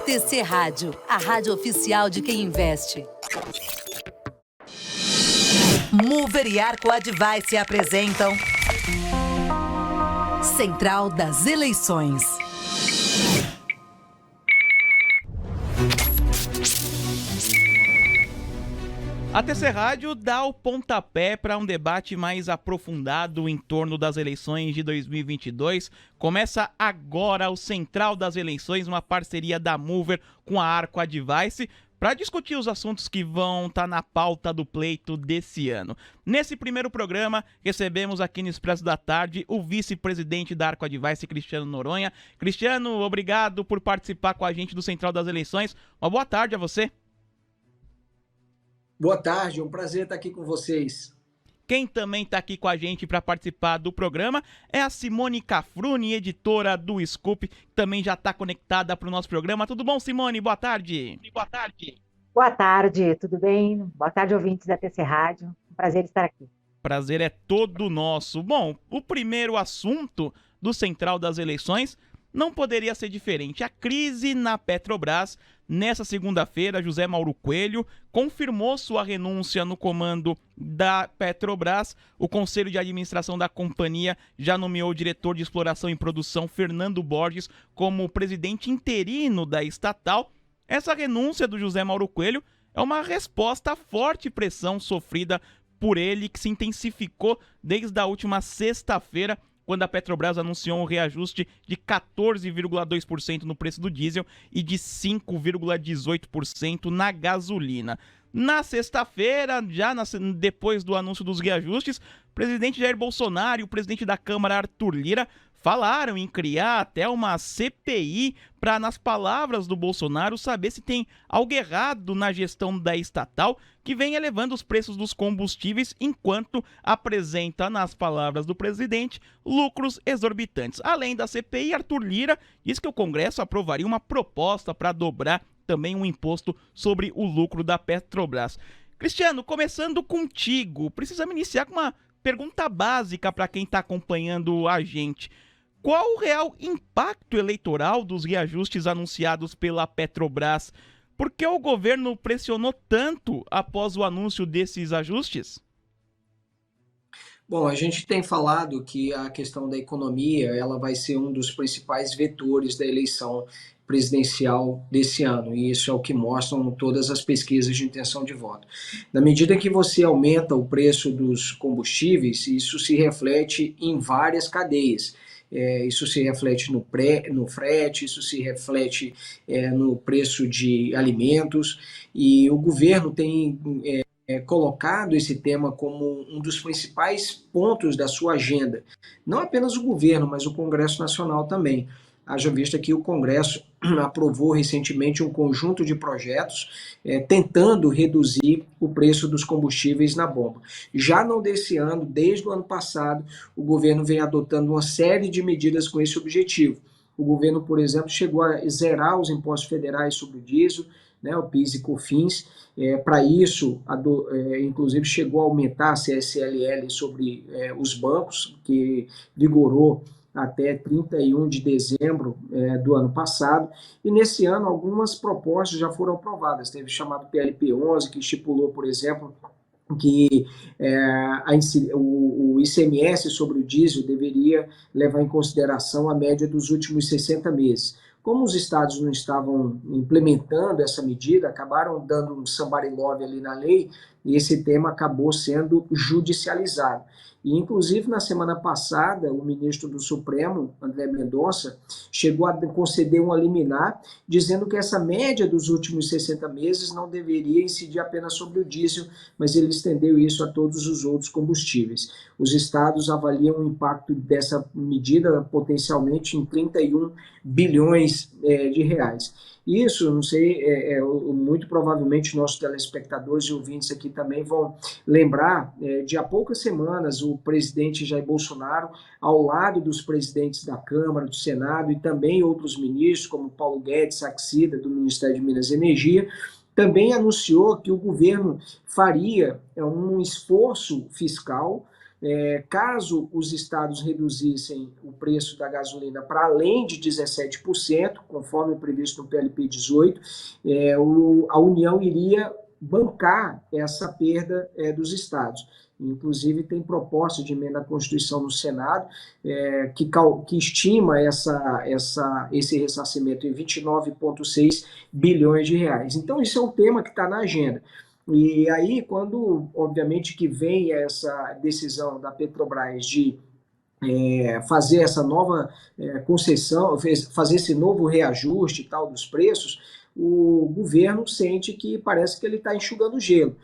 TC Rádio, a rádio oficial de quem investe. Mover e Arco Advice apresentam Central das Eleições. A TC Rádio dá o pontapé para um debate mais aprofundado em torno das eleições de 2022. Começa agora o Central das Eleições, uma parceria da Mover com a Arco Advice, para discutir os assuntos que vão estar na pauta do pleito desse ano. Nesse primeiro programa, recebemos aqui no Expresso da Tarde o vice-presidente da Arco Advice, Cristiano Noronha. Cristiano, obrigado por participar com a gente do Central das Eleições. Uma boa tarde a você. Boa tarde, é um prazer estar aqui com vocês. Quem também está aqui com a gente para participar do programa é a Simone Cafruni, editora do Scoop, que também já está conectada para o nosso programa. Tudo bom, Simone? Boa tarde. Boa tarde. Boa tarde, tudo bem? Boa tarde, ouvintes da TC Rádio. Um prazer estar aqui. Prazer é todo nosso. Bom, o primeiro assunto do Central das Eleições não poderia ser diferente. A crise na Petrobras. Nessa segunda-feira, José Mauro Coelho confirmou sua renúncia no comando da Petrobras. O Conselho de Administração da companhia já nomeou o diretor de exploração e produção, Fernando Borges, como presidente interino da estatal. Essa renúncia do José Mauro Coelho é uma resposta à forte pressão sofrida por ele, que se intensificou desde a última sexta-feira, quando a Petrobras anunciou um reajuste de 14,2% no preço do diesel e de 5,18% na gasolina. Na sexta-feira, depois do anúncio dos reajustes, o presidente Jair Bolsonaro e o presidente da Câmara, Arthur Lira, falaram em criar até uma CPI para, nas palavras do Bolsonaro, saber se tem algo errado na gestão da estatal, que vem elevando os preços dos combustíveis enquanto apresenta, nas palavras do presidente, lucros exorbitantes. Além da CPI, Arthur Lira diz que o Congresso aprovaria uma proposta para dobrar também um imposto sobre o lucro da Petrobras. Cristiano, começando contigo, precisamos iniciar com uma pergunta básica para quem está acompanhando a gente. Qual o real impacto eleitoral dos reajustes anunciados pela Petrobras? Por que o governo pressionou tanto após o anúncio desses ajustes? Bom, a gente tem falado que a questão da economia ela vai ser um dos principais vetores da eleição presidencial desse ano, e isso é o que mostram todas as pesquisas de intenção de voto. Na medida que você aumenta o preço dos combustíveis, isso se reflete em várias cadeias. Isso se reflete no frete, isso se reflete no preço de alimentos, e o governo tem colocado esse tema como um dos principais pontos da sua agenda. Não apenas o governo, mas o Congresso Nacional também. Haja vista que o Congresso aprovou recentemente um conjunto de projetos tentando reduzir o preço dos combustíveis na bomba. Já não desse ano, desde o ano passado, o governo vem adotando uma série de medidas com esse objetivo. O governo, por exemplo, chegou a zerar os impostos federais sobre o diesel, né, o PIS e COFINS. Para isso, inclusive chegou a aumentar a CSLL sobre os bancos, que vigorou até 31 de dezembro do ano passado, e nesse ano algumas propostas já foram aprovadas. Teve o chamado PLP 11, que estipulou, por exemplo, que o ICMS sobre o diesel deveria levar em consideração a média dos últimos 60 meses. Como os estados não estavam implementando essa medida, acabaram dando um somebody love ali na lei, e esse tema acabou sendo judicializado. E, inclusive, na semana passada, o ministro do Supremo, André Mendonça, chegou a conceder uma liminar, dizendo que essa média dos últimos 60 meses não deveria incidir apenas sobre o diesel, mas ele estendeu isso a todos os outros combustíveis. Os estados avaliam o impacto dessa medida potencialmente em 31 bilhões de reais. Isso, não sei, muito provavelmente nossos telespectadores e ouvintes aqui também vão lembrar de há poucas semanas o presidente Jair Bolsonaro, ao lado dos presidentes da Câmara, do Senado e também outros ministros, como Paulo Guedes, Saxida, do Ministério de Minas e Energia, também anunciou que o governo faria um esforço fiscal Caso os estados reduzissem o preço da gasolina para além de 17%, conforme previsto no PLP 18, a União iria bancar essa perda dos estados. Inclusive, tem proposta de emenda à Constituição no Senado que estima esse ressarcimento em 29,6 bilhões de reais. Então, isso é um tema que está na agenda. E aí, quando, obviamente, que vem essa decisão da Petrobras de fazer essa nova concessão, fazer esse novo reajuste e tal dos preços, o governo sente que parece que ele está enxugando gelo.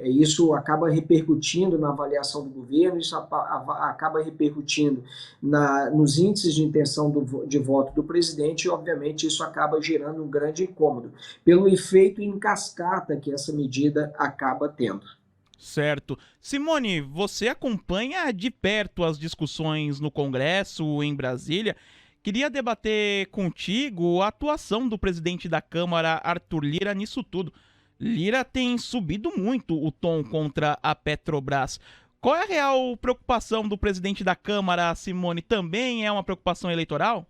Isso acaba repercutindo na avaliação do governo, isso acaba repercutindo nos índices de intenção de voto do presidente e, obviamente, isso acaba gerando um grande incômodo, pelo efeito em cascata que essa medida acaba tendo. Certo. Simone, você acompanha de perto as discussões no Congresso, em Brasília. Queria debater contigo a atuação do presidente da Câmara, Arthur Lira, nisso tudo. Lira tem subido muito o tom contra a Petrobras. Qual é a real preocupação do presidente da Câmara, Simone? Também é uma preocupação eleitoral?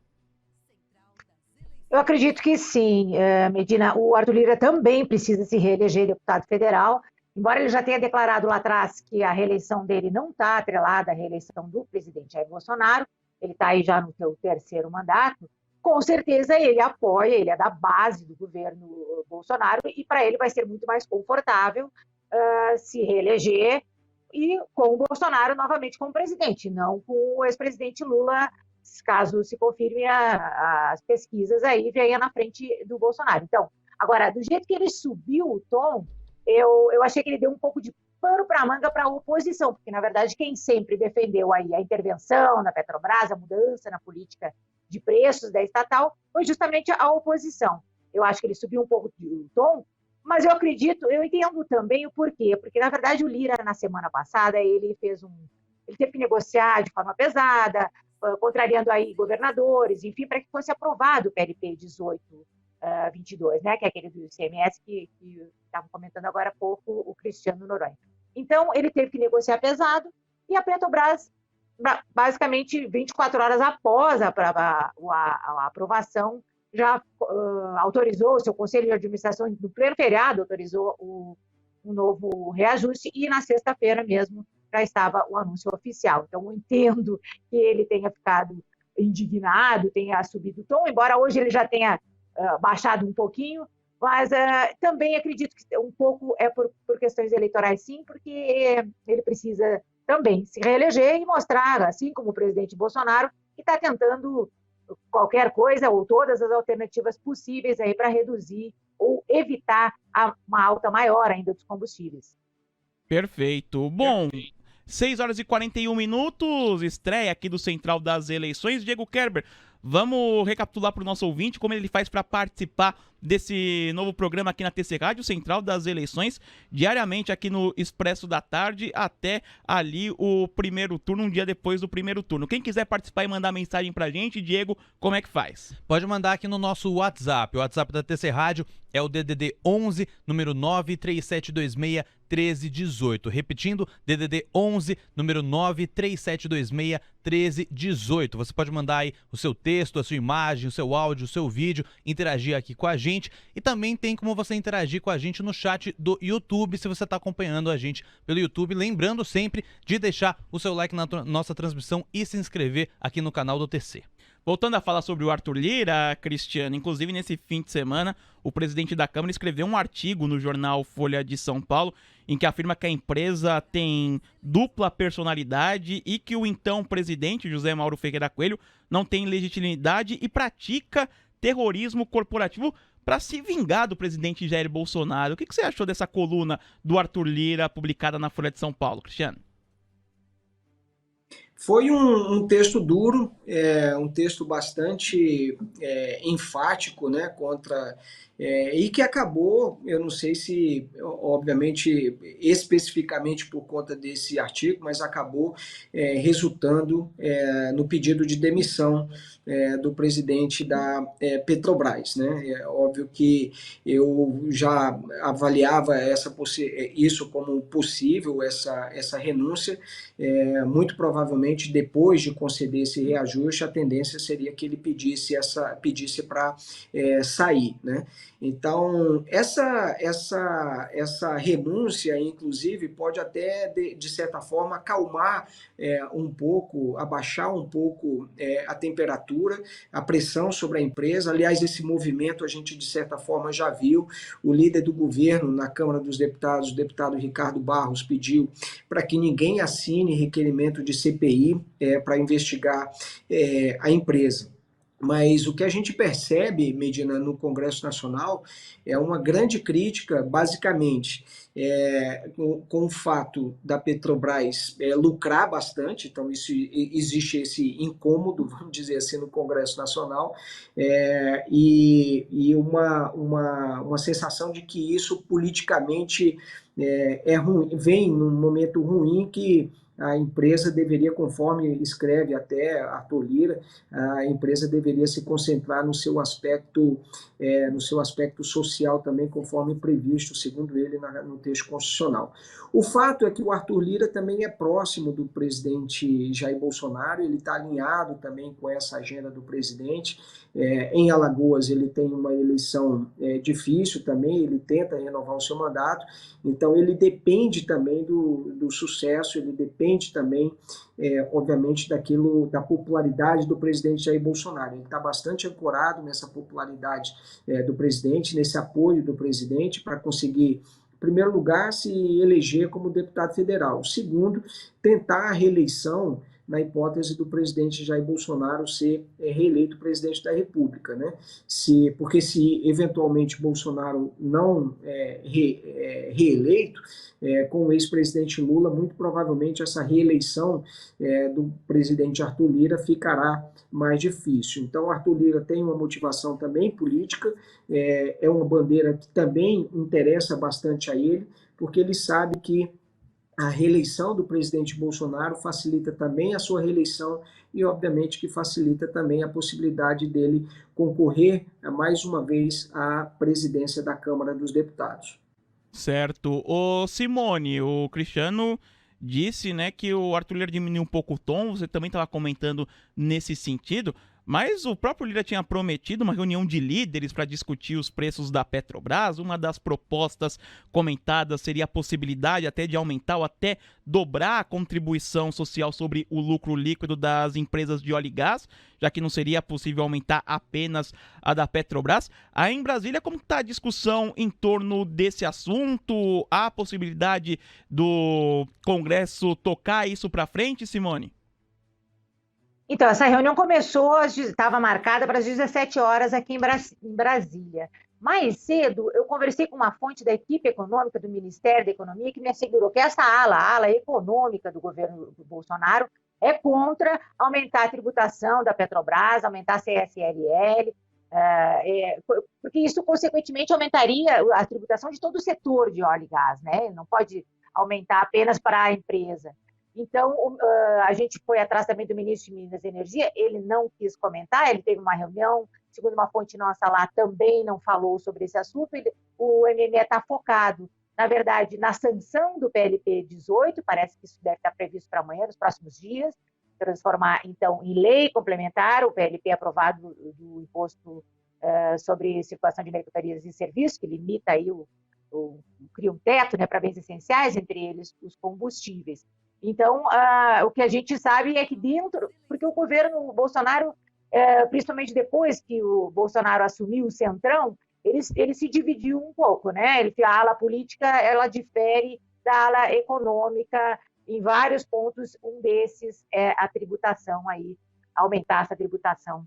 Eu acredito que sim, Medina. O Arthur Lira também precisa se reeleger deputado federal, embora ele já tenha declarado lá atrás que a reeleição dele não está atrelada à reeleição do presidente Jair Bolsonaro. Ele está aí já no seu terceiro mandato, com certeza ele apoia, ele é da base do governo Bolsonaro e para ele vai ser muito mais confortável se reeleger e com o Bolsonaro novamente como presidente, não com o ex-presidente Lula, caso se confirme as pesquisas aí, venha na frente do Bolsonaro. Então, agora, do jeito que ele subiu o tom, eu achei que ele deu um pouco de pano para a manga para a oposição, porque, na verdade, quem sempre defendeu aí a intervenção na Petrobras, a mudança na política de preços da estatal, foi justamente a oposição. Eu acho que ele subiu um pouco de tom, mas eu entendo também o porquê, porque, na verdade, o Lira, na semana passada, ele teve que negociar de forma pesada, contrariando aí governadores, enfim, para que fosse aprovado o PLP 1822, né, que é aquele do ICMS que estavam comentando agora há pouco o Cristiano Noronha. Então, ele teve que negociar pesado e a Petrobras, basicamente 24 horas após a aprovação, já autorizou, o seu conselho de administração, no pleno feriado, autorizou um novo reajuste e na sexta-feira mesmo já estava o anúncio oficial. Então, eu entendo que ele tenha ficado indignado, tenha subido o tom, embora hoje ele já tenha baixado um pouquinho, mas também acredito que um pouco é por questões eleitorais, sim, porque ele precisa também se reeleger e mostrar, assim como o presidente Bolsonaro, que está tentando qualquer coisa ou todas as alternativas possíveis aí para reduzir ou evitar uma alta maior ainda dos combustíveis. Perfeito. Bom, 6 horas e 41 minutos, estreia aqui do Central das Eleições. Diego Kerber, vamos recapitular para o nosso ouvinte como ele faz para participar desse novo programa aqui na TC Rádio, Central das Eleições, diariamente aqui no Expresso da Tarde, até ali o primeiro turno, um dia depois do primeiro turno. Quem quiser participar e mandar mensagem pra gente, Diego, como é que faz? Pode mandar aqui no nosso WhatsApp. O WhatsApp da TC Rádio é o DDD 11, número 937261318. Repetindo, DDD 11, número 937261318. Você pode mandar aí o seu texto, a sua imagem, o seu áudio, o seu vídeo, interagir aqui com a gente. E também tem como você interagir com a gente no chat do YouTube, se você está acompanhando a gente pelo YouTube. Lembrando sempre de deixar o seu like na nossa transmissão e se inscrever aqui no canal do TC. Voltando a falar sobre o Arthur Lira, Cristiano, inclusive nesse fim de semana, o presidente da Câmara escreveu um artigo no jornal Folha de São Paulo, em que afirma que a empresa tem dupla personalidade e que o então presidente, José Mauro Ferreira Coelho, não tem legitimidade e pratica terrorismo corporativo para se vingar do presidente Jair Bolsonaro. O que você achou dessa coluna do Arthur Lira publicada na Folha de São Paulo, Cristiano? Foi um texto duro, um texto bastante enfático, né, contra e que acabou, eu não sei se, obviamente, especificamente por conta desse artigo, mas acabou resultando no pedido de demissão do presidente da Petrobras, né? É óbvio que eu já avaliava isso como possível, essa renúncia. Muito provavelmente, depois de conceder esse reajuste, a tendência seria que ele pedisse para sair, né? Então, essa renúncia, inclusive, pode até, de certa forma, acalmar um pouco, abaixar um pouco a temperatura, a pressão sobre a empresa. Aliás, esse movimento a gente, de certa forma, já viu. O líder do governo na Câmara dos Deputados, o deputado Ricardo Barros, pediu para que ninguém assine requerimento de CPI para investigar a empresa. Mas o que a gente percebe, Medina, no Congresso Nacional é uma grande crítica, basicamente, com o fato da Petrobras lucrar bastante, então existe esse incômodo, vamos dizer assim, no Congresso Nacional, e uma sensação de que isso politicamente é ruim, vem num momento ruim que a empresa deveria, conforme escreve até Arthur Lira, a empresa deveria se concentrar no seu aspecto social também, conforme previsto, segundo ele, no texto constitucional. O fato é que o Arthur Lira também é próximo do presidente Jair Bolsonaro, ele está alinhado também com essa agenda do presidente. Em Alagoas ele tem uma eleição difícil também, ele tenta renovar o seu mandato, então ele depende também do sucesso, ele depende também, obviamente, da popularidade do presidente Jair Bolsonaro. Ele está bastante ancorado nessa popularidade do presidente, nesse apoio do presidente para conseguir, em primeiro lugar, se eleger como deputado federal. Segundo, tentar a reeleição na hipótese do presidente Jair Bolsonaro ser reeleito presidente da República, né? Porque se eventualmente Bolsonaro não reeleito, com o ex-presidente Lula, muito provavelmente essa reeleição do presidente Arthur Lira ficará mais difícil. Então, Arthur Lira tem uma motivação também política, é uma bandeira que também interessa bastante a ele, porque ele sabe que a reeleição do presidente Bolsonaro facilita também a sua reeleição e, obviamente, que facilita também a possibilidade dele concorrer mais uma vez à presidência da Câmara dos Deputados. Certo. Ô Simone, o Cristiano disse, né, que o Arthur Lira diminuiu um pouco o tom, você também estava comentando nesse sentido, mas o próprio Lira tinha prometido uma reunião de líderes para discutir os preços da Petrobras. Uma das propostas comentadas seria a possibilidade até de aumentar ou até dobrar a contribuição social sobre o lucro líquido das empresas de óleo e gás, já que não seria possível aumentar apenas a da Petrobras. Aí em Brasília, como está a discussão em torno desse assunto? Há a possibilidade do Congresso tocar isso para frente, Simone? Então, essa reunião começou, estava marcada para as 17 horas aqui em Brasília. Mais cedo, eu conversei com uma fonte da equipe econômica do Ministério da Economia que me assegurou que essa a ala econômica do governo do Bolsonaro, é contra aumentar a tributação da Petrobras, aumentar a CSLL, porque isso, consequentemente, aumentaria a tributação de todo o setor de óleo e gás, né? Não pode aumentar apenas para a empresa. Então, a gente foi atrás também do ministro de Minas e Energia, ele não quis comentar, ele teve uma reunião, segundo uma fonte nossa lá, também não falou sobre esse assunto. O MME está focado, na verdade, na sanção do PLP 18, parece que isso deve estar previsto para amanhã, nos próximos dias, transformar, então, em lei complementar o PLP aprovado do imposto sobre circulação de mercadorias e serviços, que limita aí cria um teto, né, para bens essenciais, entre eles os combustíveis. Então, o que a gente sabe é que porque o governo Bolsonaro, principalmente depois que o Bolsonaro assumiu o Centrão, ele se dividiu um pouco, né? A ala política, ela difere da ala econômica em vários pontos. Um desses é a tributação aí, aumentar essa tributação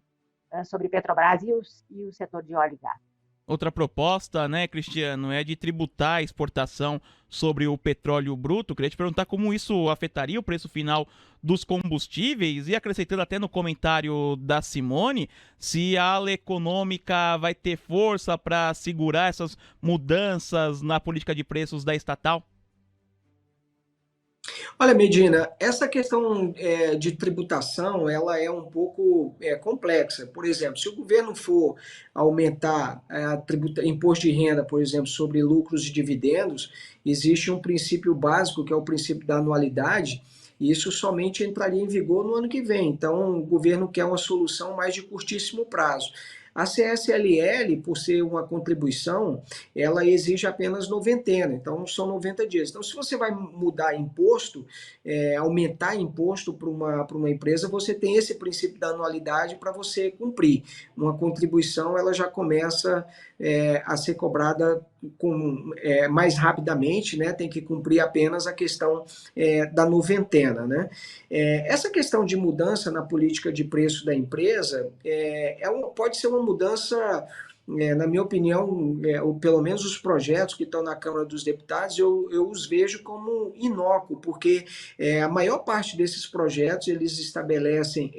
sobre Petrobras e o setor de óleo e gás. outra proposta, né, Cristiano, é de tributar a exportação sobre o petróleo bruto. Queria te perguntar como isso afetaria o preço final dos combustíveis e acrescentando até no comentário da Simone, se a ala econômica vai ter força para segurar essas mudanças na política de preços da estatal. Olha, Medina, essa questão de tributação, ela é um pouco complexa. Por exemplo, se o governo for aumentar imposto de renda, por exemplo, sobre lucros e dividendos, existe um princípio básico, que é o princípio da anualidade, e isso somente entraria em vigor no ano que vem. Então, o governo quer uma solução mais de curtíssimo prazo. A CSLL, por ser uma contribuição, ela exige apenas noventena, então são 90 dias. Então, se você vai mudar imposto, aumentar imposto para uma empresa, você tem esse princípio da anualidade para você cumprir. Uma contribuição, ela já começa a ser cobrada mais rapidamente, né? Tem que cumprir apenas a questão da noventena, né? Essa questão de mudança na política de preço da empresa pode ser uma mudança, na minha opinião, ou pelo menos os projetos que estão na Câmara dos Deputados, eu os vejo como inócuo, porque a maior parte desses projetos ele estabelece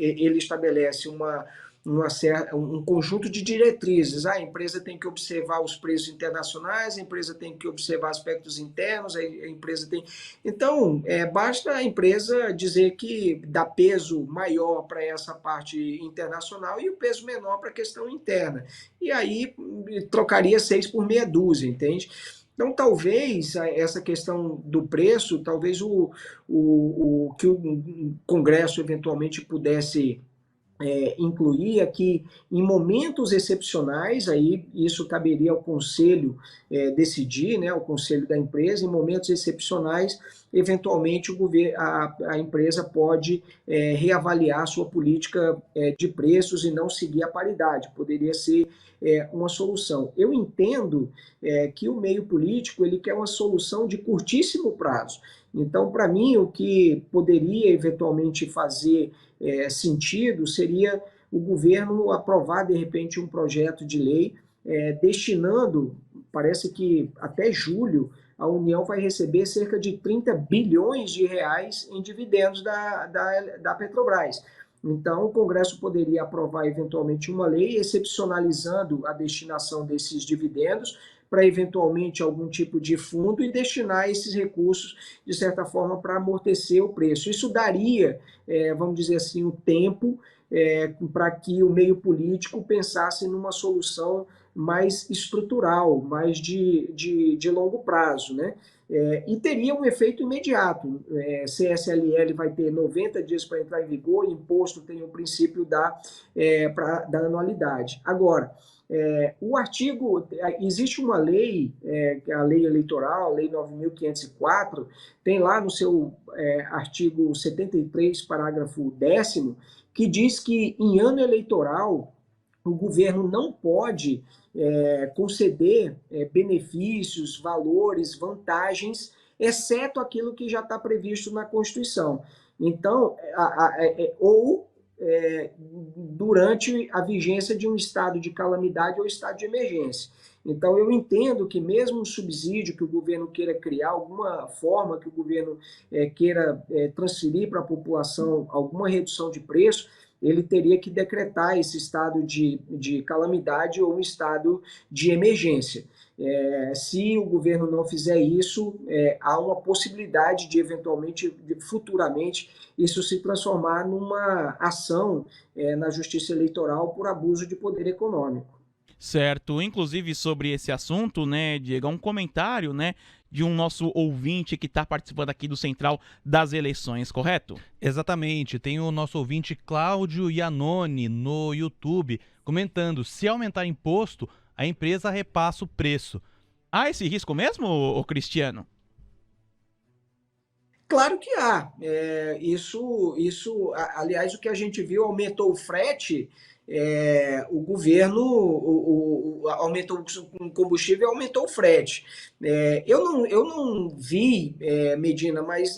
um conjunto de diretrizes. A empresa tem que observar os preços internacionais, a empresa tem que observar aspectos internos, a empresa tem... Então, basta a empresa dizer que dá peso maior para essa parte internacional e o peso menor para a questão interna. E aí trocaria 6 por meia dúzia, entende? Então, talvez essa questão do preço, talvez o que o Congresso eventualmente pudesse incluir aqui em momentos excepcionais, aí isso caberia ao conselho decidir, né, ao conselho da empresa, em momentos excepcionais, eventualmente a empresa pode reavaliar sua política de preços e não seguir a paridade, poderia ser uma solução. Eu entendo que o meio político ele quer uma solução de curtíssimo prazo. Então, para mim, o que poderia eventualmente fazer sentido seria o governo aprovar, de repente, um projeto de lei destinando, parece que até julho, a União vai receber cerca de 30 bilhões de reais em dividendos da Petrobras. Então, o Congresso poderia aprovar, eventualmente, uma lei excepcionalizando a destinação desses dividendos para, eventualmente, algum tipo de fundo e destinar esses recursos, de certa forma, para amortecer o preço. Isso daria, vamos dizer assim, o tempo para que o meio político pensasse numa solução mais estrutural, mais de longo prazo, né? E teria um efeito imediato. CSLL vai ter 90 dias para entrar em vigor, imposto tem o princípio da anualidade. Agora, existe uma lei, que é a lei eleitoral, a lei 9.504, tem lá no seu artigo 73, parágrafo 10º, que diz que em ano eleitoral o governo não pode conceder benefícios, valores, vantagens, exceto aquilo que já está previsto na Constituição. Então, durante a vigência de um estado de calamidade ou estado de emergência. Então, eu entendo que mesmo um subsídio que o governo queira criar, alguma forma que o governo queira transferir para a população, alguma redução de preço, ele teria que decretar esse estado de calamidade ou um estado de emergência. Se o governo não fizer isso, há uma possibilidade de, eventualmente, futuramente, isso se transformar numa ação na Justiça Eleitoral por abuso de poder econômico. Certo, inclusive sobre esse assunto, né, Diego, um comentário, né, de um nosso ouvinte que está participando aqui do Central das Eleições, correto? Exatamente, tem o nosso ouvinte Cláudio Iannone no YouTube comentando: se aumentar imposto, a empresa repassa o preço. Há esse risco mesmo, ô Cristiano? Claro que há. Aliás, o que a gente viu, aumentou o frete, o governo aumentou o combustível e aumentou o frete. Eu não vi, Medina, mas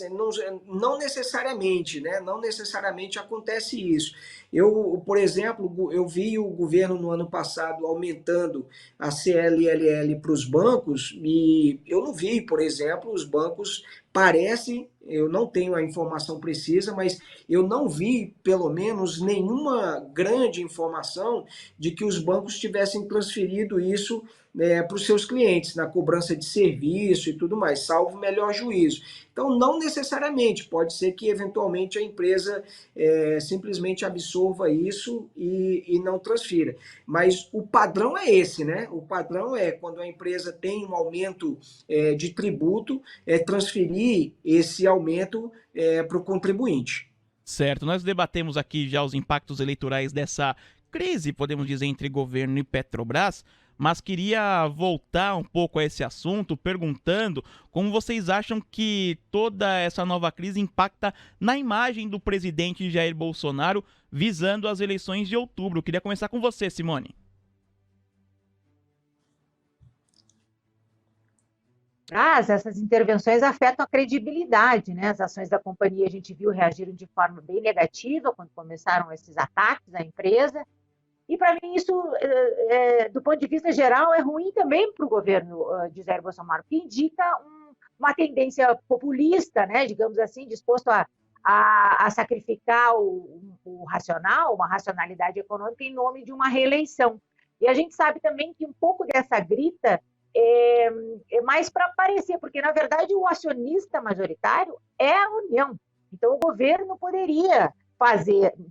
não necessariamente, né? Não necessariamente acontece isso. Por exemplo, eu vi o governo no ano passado aumentando a CLLL para os bancos e eu não vi, por exemplo, os bancos parecem, eu não tenho a informação precisa, mas eu não vi, pelo menos, nenhuma grande informação de que os bancos tivessem transferido isso para os seus clientes, na cobrança de serviço e tudo mais, salvo melhor juízo. Então, não necessariamente, pode ser que eventualmente a empresa simplesmente absorva isso e não transfira. Mas o padrão é esse, né? O padrão é quando a empresa tem um aumento de tributo, transferir esse aumento para o contribuinte. Certo, nós debatemos aqui já os impactos eleitorais dessa crise, podemos dizer, entre governo e Petrobras, mas queria voltar um pouco a esse assunto perguntando como vocês acham que toda essa nova crise impacta na imagem do presidente Jair Bolsonaro visando as eleições de outubro. Queria começar com você, Simone. Essas intervenções afetam a credibilidade, né? As ações da companhia, a gente viu, reagiram de forma bem negativa quando começaram esses ataques à empresa. E, para mim, isso, do ponto de vista geral, é ruim também para o governo de Jair Bolsonaro, que indica uma tendência populista, né? Digamos assim, disposto a sacrificar o racional, uma racionalidade econômica, em nome de uma reeleição. E a gente sabe também que um pouco dessa grita é mais para aparecer, porque, na verdade, o acionista majoritário é a União. Então, o governo poderia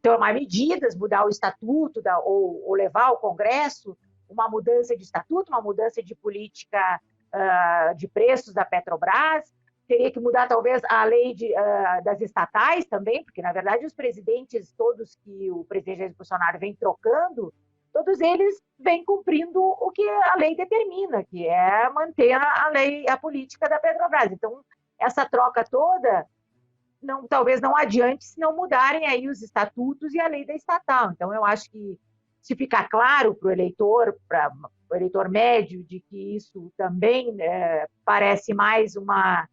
tomar medidas, mudar o estatuto, ou levar ao Congresso uma mudança de estatuto, uma mudança de política de preços da Petrobras, teria que mudar talvez a lei das estatais também, porque na verdade os presidentes todos que o presidente Jair Bolsonaro vem trocando, todos eles vêm cumprindo o que a lei determina, que é manter a política da Petrobras. Então, essa troca toda talvez não adiante se não mudarem aí os estatutos e a lei da estatal. Então, eu acho que se ficar claro para o eleitor médio, de que isso também parece mais uma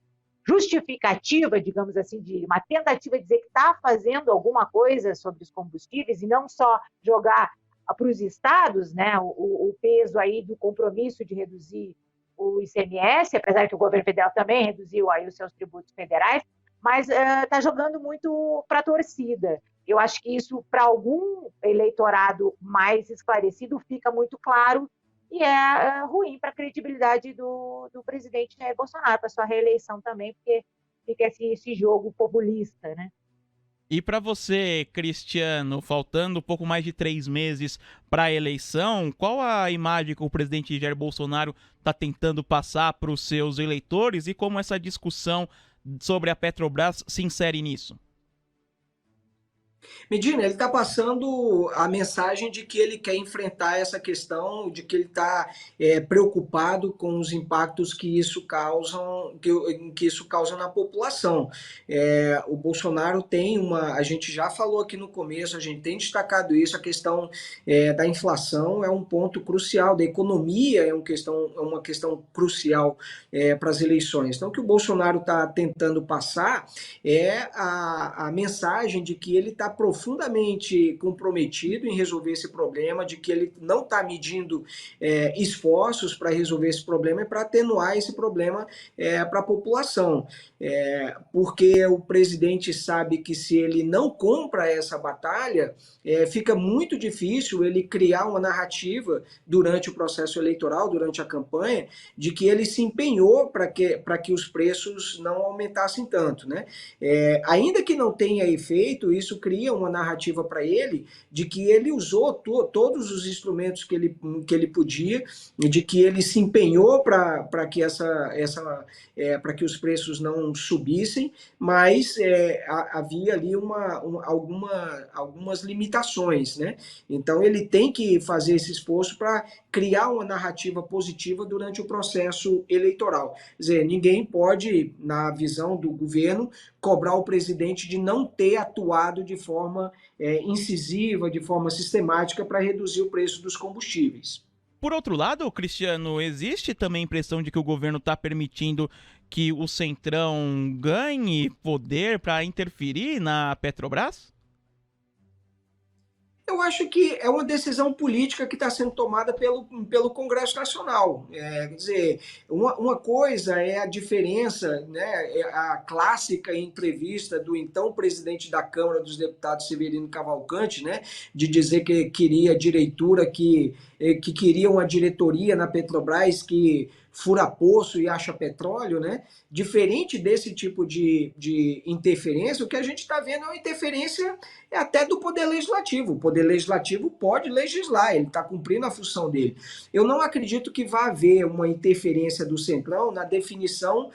justificativa, digamos assim, de uma tentativa de dizer que está fazendo alguma coisa sobre os combustíveis e não só jogar para os estados, né, o peso aí do compromisso de reduzir o ICMS, apesar que o governo federal também reduziu aí os seus tributos federais, mas está jogando muito para a torcida. Eu acho que isso, para algum eleitorado mais esclarecido, fica muito claro e é ruim para a credibilidade do presidente Jair Bolsonaro, para sua reeleição também, porque fica esse jogo populista, né? E para você, Cristiano, faltando um pouco mais de 3 meses para a eleição, qual a imagem que o presidente Jair Bolsonaro está tentando passar para os seus eleitores e como essa discussão sobre a Petrobras se insere nisso? Medina, ele está passando a mensagem de que ele quer enfrentar essa questão, de que ele está preocupado com os impactos que isso causa na população. O Bolsonaro tem a gente já falou aqui no começo, a gente tem destacado isso, a questão da inflação é um ponto crucial, da economia é uma questão crucial para as eleições. Então, o que o Bolsonaro está tentando passar é a mensagem de que ele está profundamente comprometido em resolver esse problema, de que ele não está medindo esforços para resolver esse problema e para atenuar esse problema para a população. Porque o presidente sabe que se ele não compra essa batalha, fica muito difícil ele criar uma narrativa durante o processo eleitoral, durante a campanha, de que ele se empenhou para que os preços não aumentassem tanto, né? Ainda que não tenha efeito, isso cria uma narrativa para ele de que ele usou todos os instrumentos que ele podia, de que ele se empenhou para que para que os preços não subissem, mas havia ali algumas limitações, né? Então ele tem que fazer esse esforço para criar uma narrativa positiva durante o processo eleitoral. Quer dizer, ninguém pode, na visão do governo, cobrar o presidente de não ter atuado de forma incisiva, de forma sistemática para reduzir o preço dos combustíveis. Por outro lado, Cristiano, existe também a impressão de que o governo está permitindo que o Centrão ganhe poder para interferir na Petrobras? Eu acho que é uma decisão política que está sendo tomada pelo Congresso Nacional. Quer dizer, uma coisa é a diferença, né, a clássica entrevista do então presidente da Câmara dos Deputados, Severino Cavalcante, né, de dizer que queria direitura, que queria uma diretoria na Petrobras que fura poço e acha petróleo, né? Diferente desse tipo de interferência, o que a gente está vendo é uma interferência até do Poder Legislativo. O Poder Legislativo pode legislar, ele está cumprindo a função dele. Eu não acredito que vá haver uma interferência do Centrão na definição,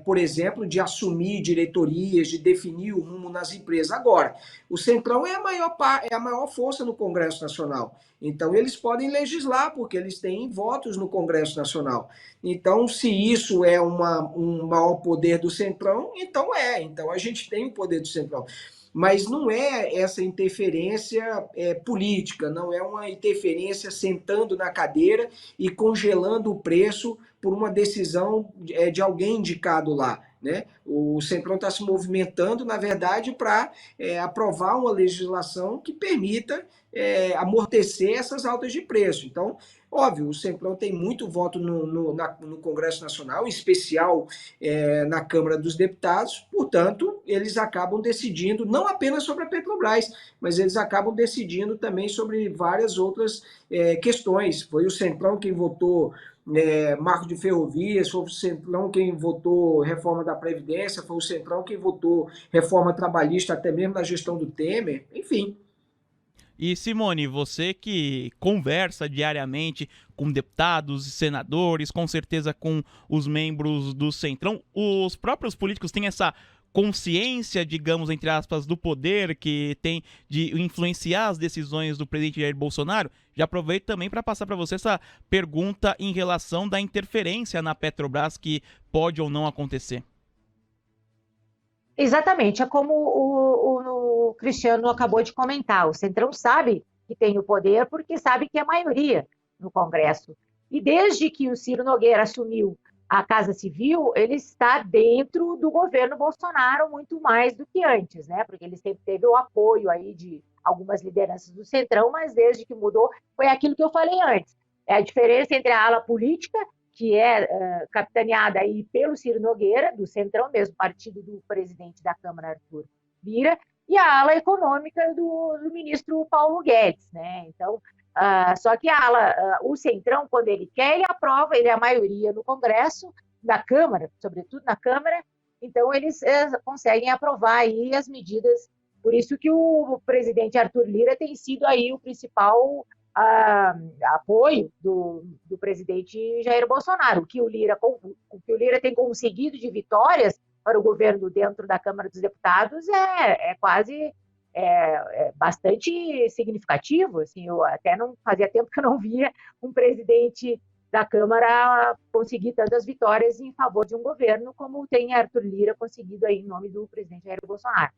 por exemplo, de assumir diretorias, de definir o rumo nas empresas. Agora, o Centrão é a maior força no Congresso Nacional. Então, eles podem legislar, porque eles têm votos no Congresso Nacional. Então, se isso é um maior poder do Centrão, então é. Então, a gente tem o poder do Centrão. Mas não é essa interferência política, não é uma interferência sentando na cadeira e congelando o preço por uma decisão de alguém indicado lá, né? O Centrão está se movimentando, na verdade, para aprovar uma legislação que permita amortecer essas altas de preço. Então, óbvio, o Centrão tem muito voto no Congresso Nacional, em especial na Câmara dos Deputados, portanto, eles acabam decidindo não apenas sobre a Petrobras, mas eles acabam decidindo também sobre várias outras questões. Foi o Centrão quem votou marco de ferrovias, foi o Centrão quem votou reforma da Previdência, foi o Centrão quem votou reforma trabalhista, até mesmo na gestão do Temer, enfim. E Simone, você que conversa diariamente com deputados e senadores, com certeza com os membros do Centrão, os próprios políticos têm essa consciência, digamos, entre aspas, do poder que tem de influenciar as decisões do presidente Jair Bolsonaro? Já aproveito também para passar para você essa pergunta em relação da interferência na Petrobras que pode ou não acontecer. Exatamente, é como o Cristiano acabou de comentar, o Centrão sabe que tem o poder porque sabe que é maioria no Congresso. E desde que o Ciro Nogueira assumiu a Casa Civil, ele está dentro do governo Bolsonaro muito mais do que antes, né? Porque ele sempre teve o apoio aí de algumas lideranças do Centrão, mas desde que mudou, foi aquilo que eu falei antes. É a diferença entre a ala política, que é capitaneada aí pelo Ciro Nogueira, do Centrão, mesmo partido do presidente da Câmara, Arthur Lira, e a ala econômica do ministro Paulo Guedes, né? Então, só que o Centrão, quando ele quer, ele aprova, ele é a maioria no Congresso, na Câmara, sobretudo na Câmara, então eles conseguem aprovar aí as medidas. Por isso que o presidente Arthur Lira tem sido aí o principal apoio do presidente Jair Bolsonaro. O que o Lira tem conseguido de vitórias para o governo dentro da Câmara dos Deputados é bastante significativo. Assim, eu até não fazia tempo que eu não via um presidente da Câmara conseguir tantas vitórias em favor de um governo como tem Arthur Lira conseguido aí em nome do presidente Jair Bolsonaro.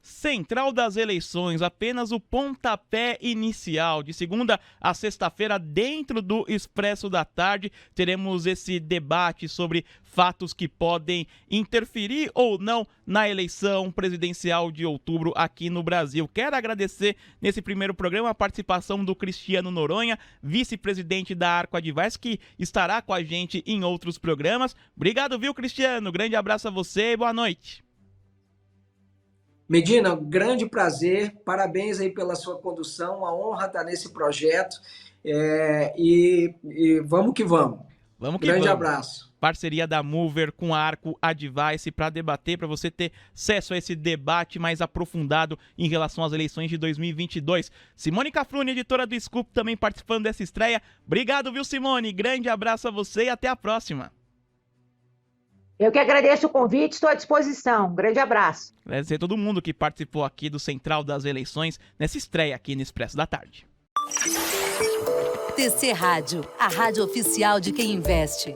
Central das eleições, apenas o pontapé inicial. De segunda a sexta-feira, dentro do Expresso da Tarde, teremos esse debate sobre fatos que podem interferir ou não na eleição presidencial de outubro aqui no Brasil. Quero agradecer nesse primeiro programa a participação do Cristiano Noronha, vice-presidente da Arco Advice, que estará com a gente em outros programas. Obrigado, viu, Cristiano? Grande abraço a você e boa noite. Medina, grande prazer, parabéns aí pela sua condução, uma honra estar nesse projeto e vamos que vamos. Grande abraço. Parceria da Mover com a Arco Advice para debater, para você ter acesso a esse debate mais aprofundado em relação às eleições de 2022. Simone Cafrune, editora do Scoop, também participando dessa estreia. Obrigado, viu, Simone? Grande abraço a você e até a próxima. Eu que agradeço o convite, estou à disposição. Um grande abraço. Agradecer a todo mundo que participou aqui do Central das Eleições, nessa estreia aqui no Expresso da Tarde. TC Rádio, a rádio oficial de quem investe.